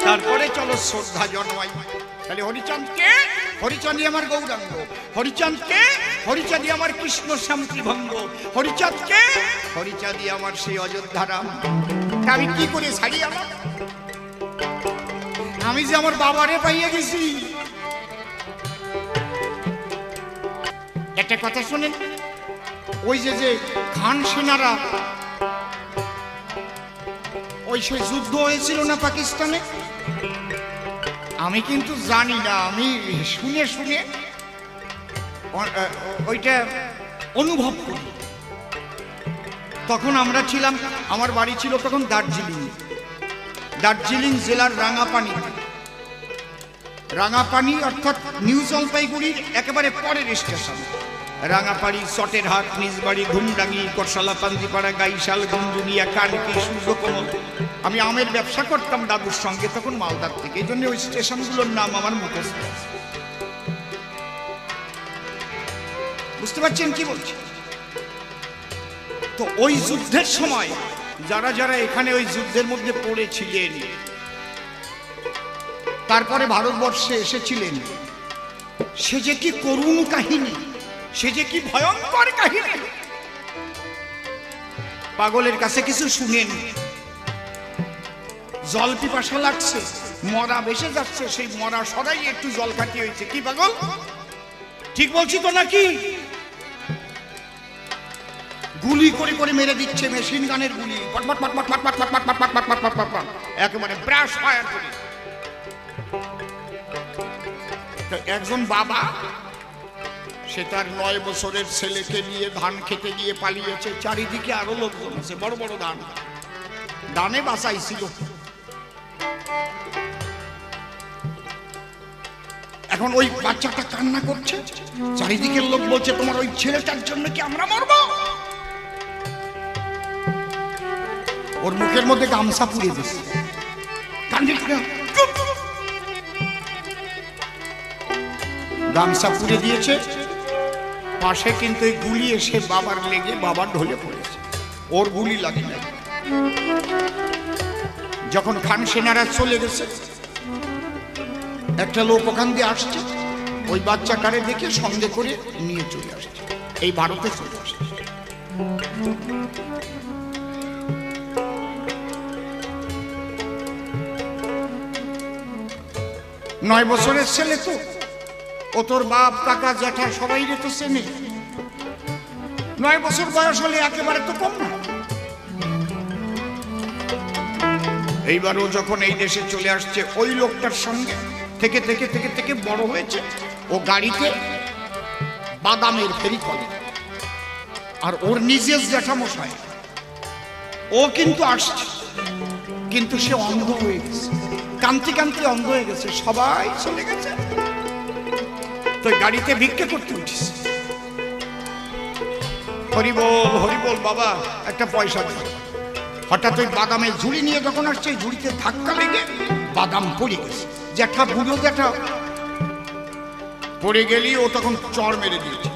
তারপরে চলো শ্রদ্ধা জন্মাই। তাহলে হরিচাঁদকে হরিচাঁদি আমার গৌরাঙ্গ, হরিচাঁদকে হরিচাঁদি আমার কৃষ্ণ শ্যামত্রিভঙ্গ, হরিচাঁদকে হরিচাঁদি আমার সেই অযোধ্যারাম। আমি কি করে ছাড়ি? আমি যে আমার বাবারে পাইয়ে গেছি। একটা কথা শোনেন, ওই যে খান সেনারা, ওই সে যুদ্ধ হয়েছিল না পাকিস্তানে, আমি কিন্তু জানি না, আমি শুনে শুনে ওইটা অনুভব করি। তখন আমরা ছিলাম, আমার বাড়ি ছিল তখন দার্জিলিং, দার্জিলিং জেলার রাঙাপানি। রাঙাপানি অর্থাৎ নিউ জলপাইগুড়ির একেবারে পরের স্টেশন। রাঙাপাড়ি, চটেরহাট, নিজবাড়ি, ঘুমডাঙ্গি, করশালা, পান্দিপাড়া, গাইশাল, গুঞ্জুনিয়া, কানকি, সূর্যকমল। আমি আমের ব্যবসা করতাম দাদুর সঙ্গে, তখন মালদার থেকে, এই জন্য ওই স্টেশনগুলোর নাম আমার মুখস্থ। বুঝতে পারছেন কি বলছি? তো ওই যুদ্ধের সময় যারা যারা এখানে ওই যুদ্ধের মধ্যে পড়েছিলেন, তারপরে ভারতবর্ষে এসেছিলেন, সে যে কি করুণ কাহিনী, সে যে কি ভয়ঙ্কর কাহিনী। পাগলের কাছে কিছু শুনেন, জল পিপাসা লাগছে, মরা ভেসে যাচ্ছে, সেই মরা সরাই একটু জল খাটি হয়েছে। কি পাগল, ঠিক বলছি তো নাকি? গুলি করে করে মেরে দিচ্ছে, মেশিন গানের গুলি, একেবারে ব্রাশ ফায়ার করে। একজন বাবা, সে তার 9 বছরের ছেলেকে নিয়ে ধান খেতে গিয়ে পালিয়েছে। চারিদিকে আরো লোকজন আছে, বড় বড় ধান, ধানে বাঁচাইছিল। এখন ওই বাচ্চাটা কান্না করছে, চারিদিকের লোক বলছে তোমার ওই ছেলেটার জন্য কি আমরা মরব? ওর মুখের মধ্যে গামছা পুড়িয়ে দিচ্ছে। গামছা পুড়ে দিয়েছে, পাশে কিন্তু এই গুলি এসে বাবার লেগে বাবার ঢলে পড়েছে, ওর গুলি লাগে না। যখন খান সেনারা চলে গেছে, একটা লোক ওখান দিয়ে আসছে, ওই বাচ্চাটারে দেখে সঙ্গে করে নিয়ে চলে আসছে, এই ভারতে চলে আসছে। নয় বছরের ছেলে তো, ও তোর বাপ কাকা জ্যাঠা সবাই রে তো চেনে। 9 বছর বয়স হলে একেবারে তো কম না। এইবার ও যখন এই দেশে চলে আসছে, ওই লোকটার সঙ্গে থেকে থেকে থেকে থেকে বড় হয়েছে। ও গাড়িতে বাদামের ফেরি করে, আর ওর নিজের জ্যাঠামশাই ও কিন্তু আসছে, কিন্তু সে অন্ধ হয়ে গেছে, কান্তি কান্তি অন্ধ হয়ে গেছে, সবাই চলে গেছে। তো গাড়িতে ভিক্ষা করতে উঠিস, হরি বল বাবা, একটা পয়সা দে। হঠাৎ ওই বাদামের ঝুড়ি নিয়ে যখন আসছে, ঝুড়িতে ধাক্কা লেগে বাদাম পড়ে গেছে। জ্যাঠা, বুড়ো জ্যাঠা পড়ে গেলি, ও তখন চর মেরে দিয়েছে।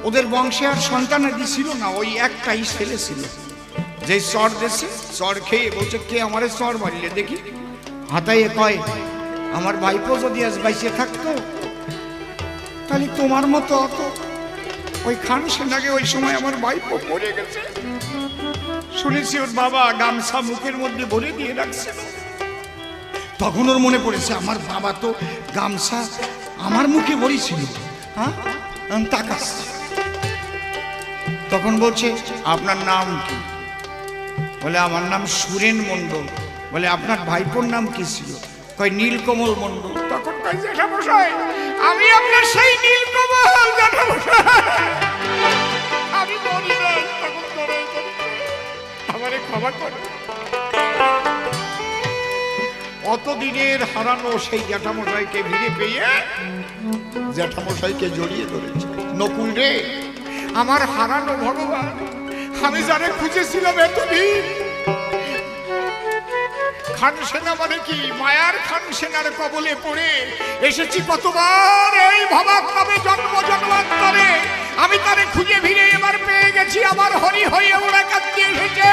ওদের বংশে আর সন্তানাদি ছিল না, ওই একটাই ছেলে ছিল, যে চর দেশে চর খেয়ে বলছে কে আমারে চর মারিলে দেখি। হাতাইয়ে কয়, আমার ভাইপো যদি আজ বাইসে থাকতো, তাহলে তোমার মতো অত ওই খান সেনাকে ওই সময় আমার ভাইপো পড়ে গেছে। শুনেছি ওর বাবা গামছা মুখের মধ্যে ভরে দিয়ে রাখছে। তখন ওর মনে পড়েছে, আমার বাবা তো গামছা আমার মুখে ভরেছিল। হ্যাঁ, তাকাচ্ছে। তখন বলছে আপনার নাম কি? বলে আমার নাম সুরেন মণ্ডল। বলে আপনার ভাইপোর নাম কি ছিল? কয় নীলকমল মণ্ডল। তখন কয় জ্যাঠামশাই, আমি আপনার সেই নীলকমল জ্যাঠামশাই, আমি মরি নাই। তখন করে আমারে ক্ষমা করে। অতদিনের হারানো সেই জ্যাঠামশাইকে ফিরে পেয়ে জ্যাঠামশাইকে জড়িয়ে ধরেছে। নকুল রে, আমার হারানো ভগবান, আমি যারে খুঁজেছিলাম এতদিন। খান সেনা মানে কি? মায়ার খান সেনার কবলে পড়ে এসেছি কতবার এই ভবাক নামে জন্ম জন্মান্তরে। আমি তারে খুঁজে ফিরে এবার পেয়ে গেছি, আমার হরি হয়ে ওরা কাঁদতে এসেছে।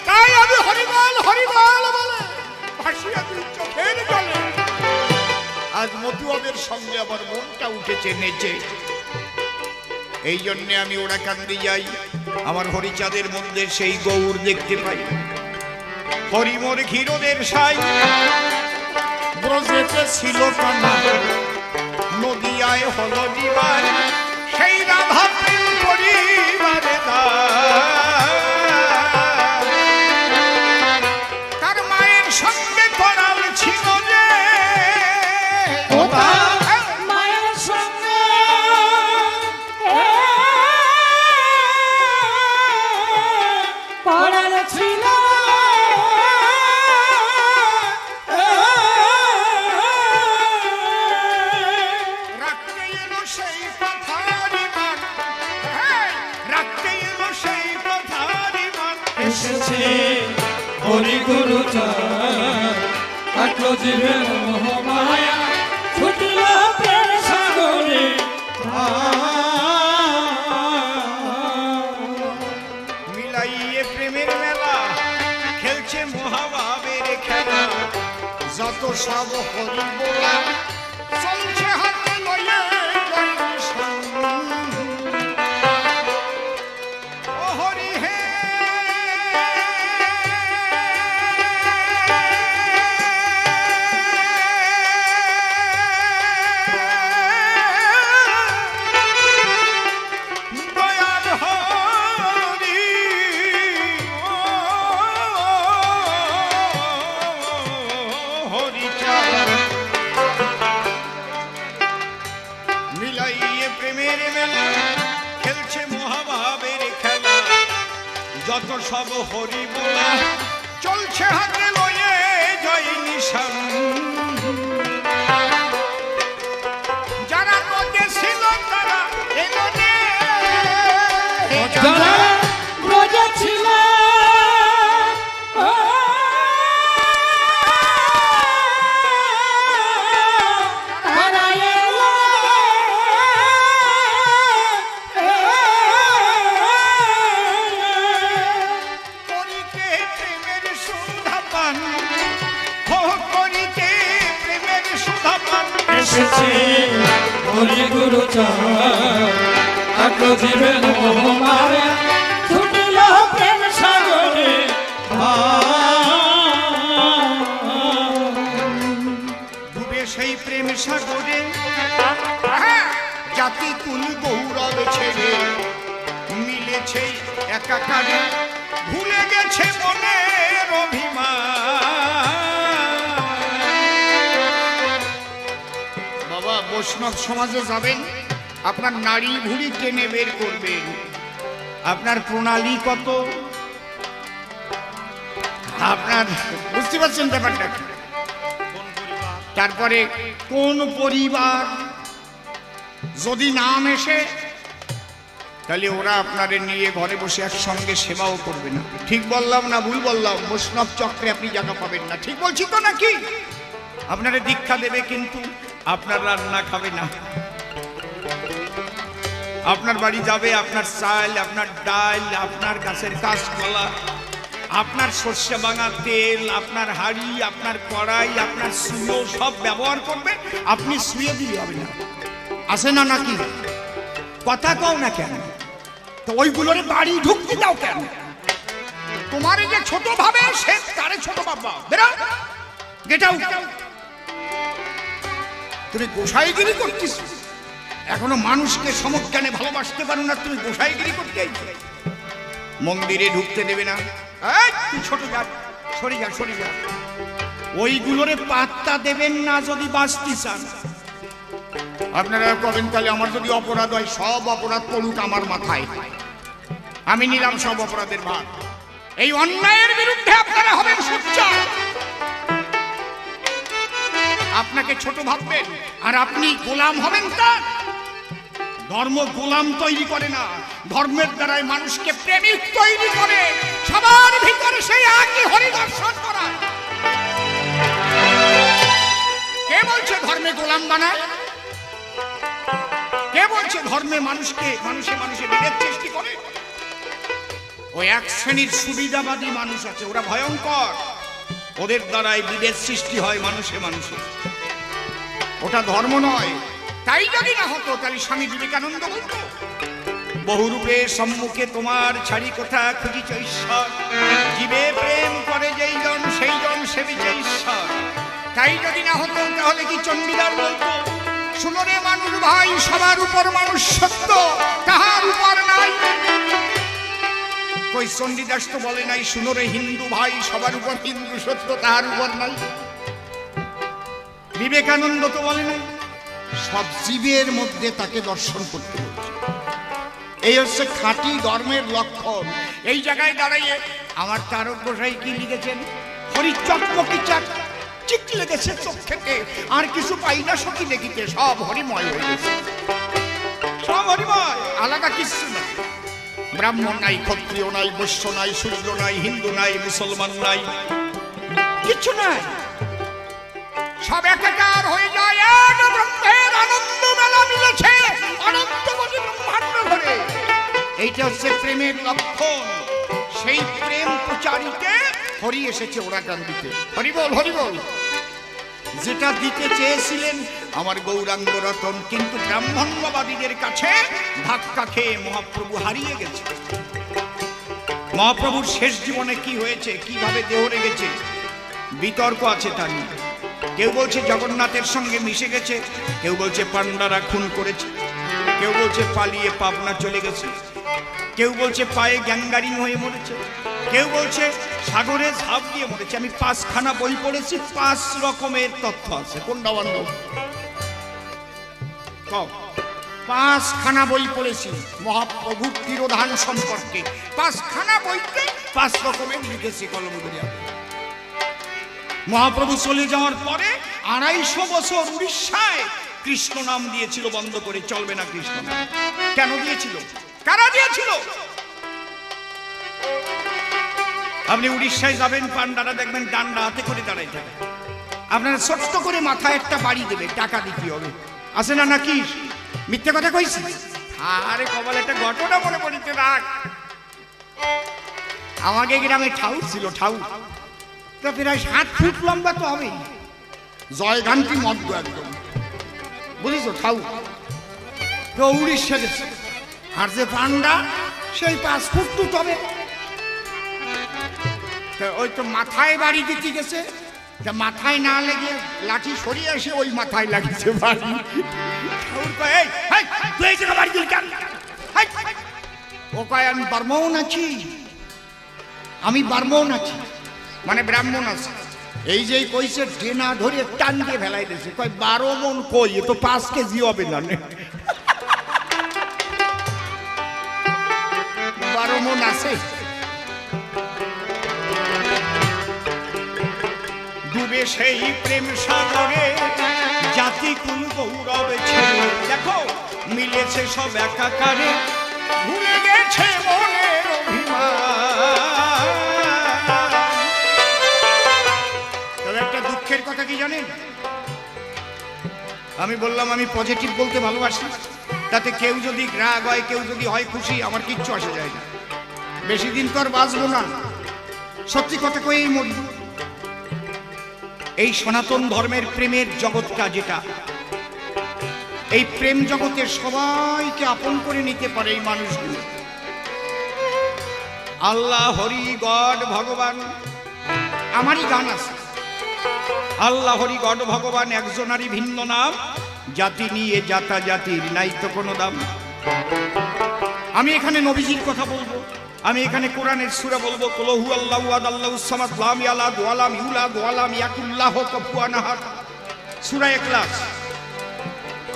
তাই আমি হরিবল হরিবল বলে ভাসিয়া দিই চোখের জলে। আজ মতুয়াদের সঙ্গে আমার মনটা উঠেছে নেচে। এই জন্যে আমি ওরা কান্দি যাই, আমার হরিচাঁদের মধ্যে সেই গৌর দেখতে পাই। হরিমোর ক্ষীরদের সাই ব্রজেতে ছিল কানা, নদিয়ায় হল দিবাই, সেই রাধা প্রেম পরিবারে তার মায়ের সঙ্গে করাল ছিল যে, মায়ের সঙ্গে করাল ছিল। রাখতে এলো সেই হরি গুরু কাটলো জীবের মোহ মায়া ছুটিল প্রেম সাগরে মিলাইয়ে প্রেমের মেলা খেলছে মহাভাবের খেলা যত সব হরি বলা চলছে হাতে লইয়া ও হরি হে দয়াল হরি হরি মিলাইয়ে প্রেমের মেলা খেলছে মহাভাবের খেলা যত সব হরি বলা চলছে হাতে লয়ে জয় নিশান যারা নদে ছিল তারা এলো রে। যারা রোজা ছিল তারা এলো করিতে প্রেমের সুধা পান হো করিতে প্রেমের সুধা পান এসেছে হরি গুরু কাটলো জীবের মোহ মায়া ছুটিল প্রেম সাগরে ডুবে সেই প্রেম সাগরে জাতি কুল গৌরব ছেড়ে মিলেছে একাকারে ভুলে গেছে মনের অভিমান বাবা বৈষ্ণব সমাজে যাবেন আপনার নারী ভুঁড়ি টেনে বের করবেন আপনার প্রণালী কত আপনার বুঝতে পারছেন ব্যাপারটা কি? তারপরে কোন পরিবার যদি নাম এসে তাহলে ওরা আপনাদের নিয়ে ঘরে বসে একসঙ্গে সেবাও করবে না ঠিক বললাম না ভুল বললাম বৈষ্ণব চক্রে আপনি জায়গা পাবেন না ঠিক বলছি তো নাকি আপনারা দীক্ষা দেবে কিন্তু আপনার রান্না খাবে না আপনার বাড়ি যাবে আপনার চাল আপনার ডাল আপনার গাছের কাঁচকলা আপনার সর্ষে ভাঙা তেল আপনার হাঁড়ি আপনার কড়াই আপনার সুলো সব ব্যবহার করবে আপনি শুয়ে দিলে হবে না আসে না নাকি কথা কও না কেন তো ওইগুলোর বাড়ি ঢুকতে দাও কেন তোমার যে ছোট ভাবে সে তারে ছোট বাবা বেরো গেটাও তুমি গোসাইগিরি করছিস এখনো মানুষকে সমজ্ঞানে ভালোবাসতে পারো না তুমি গোসাইগিরি করতে মন্দিরে ঢুকতে দেবে না তুই ছোট যা সরে যা সরে যা ওইগুলোরে পাত্তা দেবেন না যদি বাঁচতে চান আপনারা কবেন তাহলে আমার যদি অপরাধ হয় সব অপরাধ পড়ুক আমার মাথায় আমি নিলাম সব অপরাধের ভাগ এই অন্যায়ের বিরুদ্ধে আপনারা হবেন সোচ্চার আপনাকে ছোট ভাববেন আর আপনি গোলাম হবেন তার ধর্ম গোলাম তৈরি করে না ধর্মের দ্বারাই মানুষকে প্রেমিক তৈরি করে সবার ভিতরে সেই একই হরি দর্শন করা কে বলছে ধর্মে গোলাম বানায় কে বলছে ধর্মে মানুষকে মানুষে বিভেদ সৃষ্টি করে ওই এক শ্রেণীর সুবিধাবাদী মানুষ আছে ওরা ভয়ঙ্কর ওদের দ্বারাই বিভেদ সৃষ্টি হয় মানুষে ওটা ধর্ম নয় তাই যদি না হতো তাহলে স্বামী বিবেকানন্দ বলতো বহুরূপে সম্মুখে তোমার ছাড়ি কথা খুঁজিছ ঈশ্বর জীবে প্রেম করে যেই জন সেই জন সেবিছে ঈশ্বর তাই যদি না হতো তাহলে কি চণ্ডীদার বলতো শুনো রে মানুষ ভাই সবার উপর মানুষ সত্য তাহার উপর নাই কই চণ্ডীদাস তো বলে নাই শুনো রে হিন্দু ভাই সবার উপর হিন্দু সত্য তাহার উপর নাই বিবেকানন্দ তো বলে নাই সব জীবের মধ্যে তাকে দর্শন করতে হচ্ছে এই হচ্ছে খাঁটি ধর্মের লক্ষণ এই জায়গায় দাঁড়িয়ে আমার তারক গোসাই কি লিখেছেন হরিচক্রকি চাক চিক লেগেছে চোখ থেকে আর কিছু পাই না সখী দেখিতে সব হরিময় হয়ে গেছে সব হরিময় আলাদা কিছু না ব্রাহ্মণ নাই, ক্ষত্রিয় নাই, বৈশ্য নাই, শূদ্র নাই, হিন্দু নাই, মুসলমান নাই, কিছু নাই, সব একাকার হয়ে যায় এক ব্রহ্মের আনন্দ মেলা মিলেছে অনন্ত কোটি ব্রহ্মাণ্ড ভরে। এইটা হচ্ছে প্রেমের লক্ষণ। সেই প্রেম প্রচারিতে হরি এসেছে ওরাকান দিতে। হরি বল, হরি বল। যেটা দিতে চেয়েছিলেন আমার গৌরাঙ্গ রতন, কিন্তু ব্রাহ্মণ্যবাদীদের কাছে ধাক্কা খেয়ে মহাপ্রভু হারিয়ে গেছে। মহাপ্রভুর শেষ জীবনে কি হয়েছে, কিভাবে দেহ রেগেছে, বিতর্ক আছে তা নিয়ে। কেউ বলছে জগন্নাথের সঙ্গে মিশে গেছে, কেউ বলছে পান্ডারা খুন করেছে, কেউ বলছে পালিয়ে পাবনা চলে গেছে, কেউ বলছে পায়ে গ্যাঙ্গারিং হয়ে মরেছে, কেউ বলছে সাগরে ঝাঁপ দিয়ে মরেছে। আমি 5খানা বই পড়েছি, 5 রকমের তথ্য আছে। কোনটা বান্ধব? 5খানা বই পড়েছি মহাপ্রভুর তিরোধান সম্পর্কে। 5খানা বইতে 5 রকমের লিখেছি কলম করে। মহাপ্রভু চলে যাওয়ার পরে 250 বছর উড়িষ্যায় কৃষ্ণ নাম দিয়েছিল বন্ধ করে, চলবে না কৃষ্ণ নাম। কেন দিয়েছিল? কারা দিয়েছিল? আপনি উড়িষ্যায় যাবেন, পান্ডারা দেখবেন ডান্ডা হাতে করে দাঁড়াই থাকে, আপনার ছোট্ট করে মাথায় একটা বাড়ি দেবে, টাকা দিতে হবে। আছে না নাকি? মিথ্যে কথা কইছি? আরে কপাল, একটা ঘটনা মনে পড়িতে রাখ। আমাকে গ্রামে ঠাউর ছিল, ঠাউর তো প্রায় 7 ফুট লম্বা তো হবে, জয়গানটি মধ্য একদম, বুঝেছো? ঠাউর তো উড়িষ্যা গেছে, আর যে পান্ডা সেই 5 ফুট টুট হবে। ওই তো মাথায় বাড়ি দিতে গেছে, মাথায় না লেগে লাঠি সরিয়ে এসে ওই মাথায় লাগিয়েছে বাড়ি। ও কয় আমি ব্রাহ্মণ আছি, আমি ব্রাহ্মণ আছি, মানে ব্রাহ্মণ আছে। এই যে কইছে ডেনা ধরে টান দিয়ে ফেলাই দিয়েছে, কয় 12 মণ কই, এ তো 5 কেজি হবে না। 12 মণ আছে। ডুবে সেই প্রেম সাগরে জাতি কুল গৌরব ছেড়ে, দেখো মিলেছে সব একাকারে, ভুলে গেছে মনের অভিমান। তবে একটা দুঃখের কথা কি জানেন? আমি বললাম আমি পজিটিভ বলতে ভালোবাসি, তাতে কেউ যদি রাগ হয়, কেউ যদি হয় খুশি, আমার কিচ্ছু আসে যায় না। বেশি দিন তো আর বাঁচবো না, সত্যি কথা কয়েই মরি। এই সনাতন ধর্মের প্রেমের জগৎটা যেটা, এই প্রেম জগতের সবাইকে আপন করে নিতে পারে এই মানুষগুলো। আল্লাহ, হরি, গড, ভগবান। আমারই গান আছে, আল্লাহ, হরি, গড, ভগবান একজনারই ভিন্ন নাম, জাতি নিয়ে জাতা জাতির নাই তো কোনো দাম। আমি এখানে নবীজির কথা বলবো, আমি এখানে কোরআনের সূরা বলবো, কুল হু আল্লাহু আহাদ আল্লাহুস সামাদ লাম ইয়ালিদ ওয়া লাম ইউলাদ ওয়া লাম ইয়াকুল লাহু কুফুয়ান আহাদ, সূরা ইখলাস।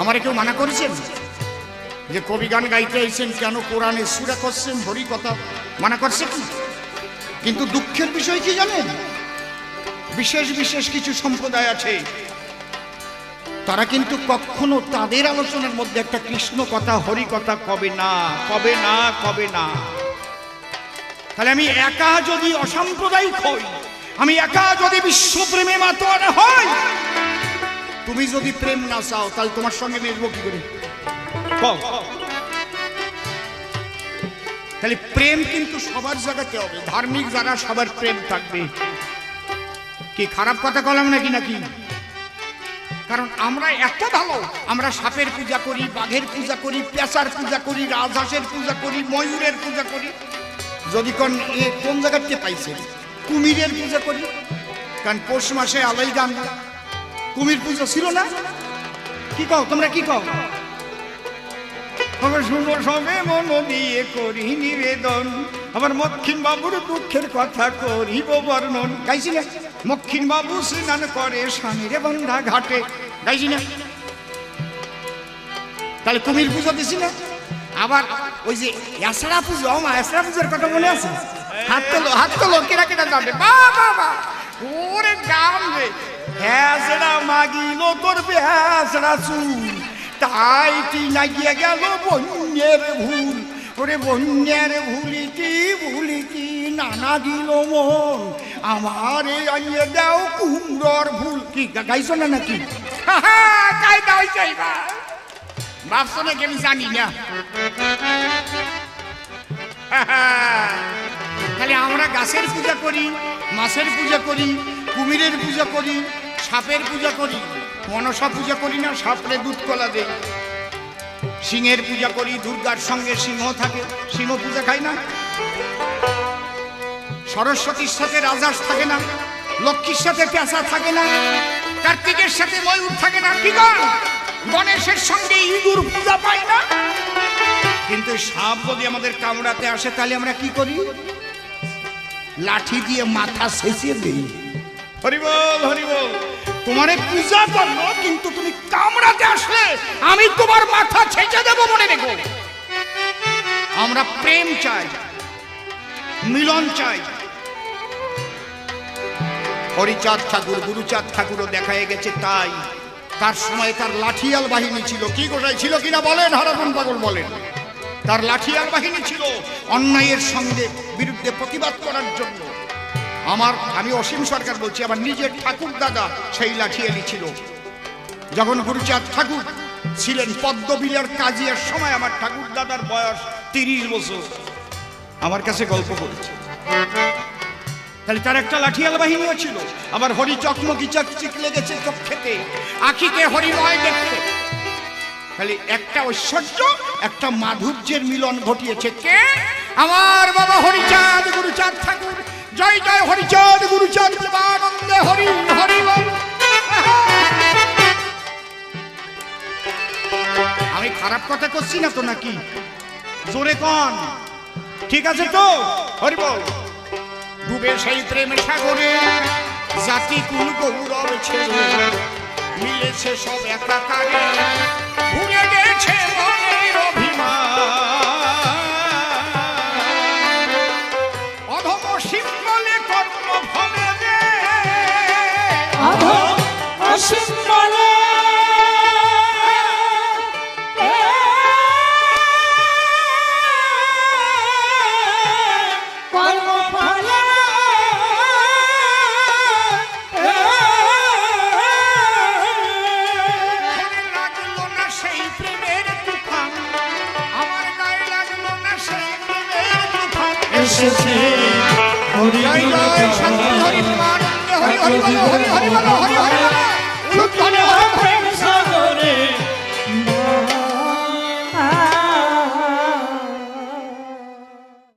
আমারে কেউ মানা করেছেন যে কবি গান গাইতে আইছেন, কেন কোরআনের সূরা করছেন, হরি কথা মানা করছে কি? কিন্তু দুঃখের বিষয় কি জানেন? বিশেষ বিশেষ কিছু সম্প্রদায় আছে, তারা কিন্তু কখনো তাদের আলোচনার মধ্যে একটা কৃষ্ণ কথা, হরি কথা কবে না, কবে না, কবে না। তাহলে আমি একা যদি অসাম্প্রদায়িক হই, আমি একা যদি বিশ্বপ্রেমে মাতোয়ারা হই, তুমি যদি প্রেম না চাও, তাহলে তোমার সঙ্গে মিশবো কি করে? তাহলে প্রেম কিন্তু সবার জায়গাতে হবে, ধার্মিক যারা সবার প্রেম থাকবে। কি খারাপ কথা বললাম নাকি? নাকি কারণ আমরা এত ভালো, আমরা সাপের পূজা করি, বাঘের পূজা করি, পেঁচার পূজা করি, রাজহাঁসের পূজা করি, ময়ূরের পূজা করি। যদি কোন জায়গাতে পাইছে কুমিরের পূজা করি, কারণ পৌষ মাসে আলাই গান কুমির পুজো ছিল না? কি কও তোমরা, কি কও? শুনো সবে মন দিয়ে করি নিবেদন, আমার মক্ষিণ বাবুর দুঃখের কথা করিব বর্ণন। গাইছি না? মক্ষিণ বাবু স্নান করে স্বামীর বন্ধা ঘাটে, গাইছি না? তাহলে কুমির পুজো দিছি না? আবার ওই যে এসরা পুজো, আমার এসরা পুজোর কথা মনে আছে? হাত তোলো, হাত তোলো, কেনা কেনা যাবে। বাবা ওরে গান রে, হ্যাঁসরা মাগিল তোর বেহাসরা চুল, তাই কি লাগিয়ে গেল বন্যের ভুল, ওরে বন্যার ভুলিকি নানা দিল মন আমার এই আইয়ে দাও কুমড়োর ভুল। কি গাইছো না নাকি? গাই দাও চাইবা ভাবছো নাকি আমি জানি না? তাহলে আমরা গাছের পূজা করি, মাছের পূজা করি, কুমিরের পূজা করি, সাপের পূজা করি, মনসা পূজা করি না, সাপরে দুধ কলা দেয়। সিংহের পূজা করি, দুর্গার সঙ্গে সিংহ থাকে, সিংহ পূজা খাই না। সরস্বতীর সাথে রাজহাঁস থাকে না, লক্ষ্মীর সাথে পেঁচা থাকে না, কার্তিকের সাথে ময়ূর থাকে না, কি গান গণেশের সঙ্গে ইঁদুর পূজা পাই না। কিন্তু সাপ যদি আমাদের কামড়াতে আসে তাহলে আমরা কি করি? লাঠি দিয়ে মাথা ছেঁচিয়ে দিই। হরিবল হরিবল, তোমারে পূজা করলো কিন্তু তুমি কামড়াতে আসলে আমি তোমার মাথা ছেঁচে দেবো, মনে রেখো। আমরা প্রেম চাই, মিলন চাই। হরিচাঁদ ঠাকুর, গুরুচাঁদ ঠাকুরও দেখা গেছে তাই। তার সময় তার লাঠিয়াল বাহিনী ছিল। কি গোটাই ছিল কিনা বলেন, হারাধন পাগল বলেন। তার লাঠিয়াল বাহিনী ছিল অন্যায়ের সঙ্গে বিরুদ্ধে প্রতিবাদ করার জন্য। আমি অসীম সরকার বলছি, আমার নিজের ঠাকুর দাদা সেই লাঠিয়ালি ছিল। যখন গুরুচাঁদ ঠাকুর ছিলেন পদ্মবিলের কাজিয়ার সময় আমার ঠাকুর দাদার বয়স 30 বছর, আমার কাছে গল্প বলছে। তাহলে তার একটা লাঠিয়াল বাহিনীও ছিল। আবার হরি চকমকি চকচিক লেগেছে চক্ষেতে, আখিকে হরিময় দেখতে। তাহলে একটা ঐশ্বর্য, একটা মাধুর্যের মিলন ঘটিয়েছে কে? আমার বাবা হরিচাঁদ গুরুচাঁদ ঠাকুর। জয় জয় হরিচাঁদ গুরুচাঁদ, আনন্দে হরি হরি বল। আমি খারাপ কথা করছি না তো নাকি? জোরে কন, ঠিক আছে তো? হরি বল। ডুবে সেই প্রেমের সাগরে জাতি কুল গৌরব ছেড়ে মিলেছে সব একাকারে, ভুলে গেছে মনের অভিমান। অধম সিম্বলে কর্ম ফলে রে, অধম অসিম্বলে কর্মফলে লাগলো না সেই প্রেমের তুফান, আমার গায়ে লাগলো না সেই প্রেমের তুফান। এসেছে জয় জয় শান্তি হরি আনন্দে হরি হরি বলো, হরি হরি বলো, হরি হরি বলো। উলুধ্বনি হয়ে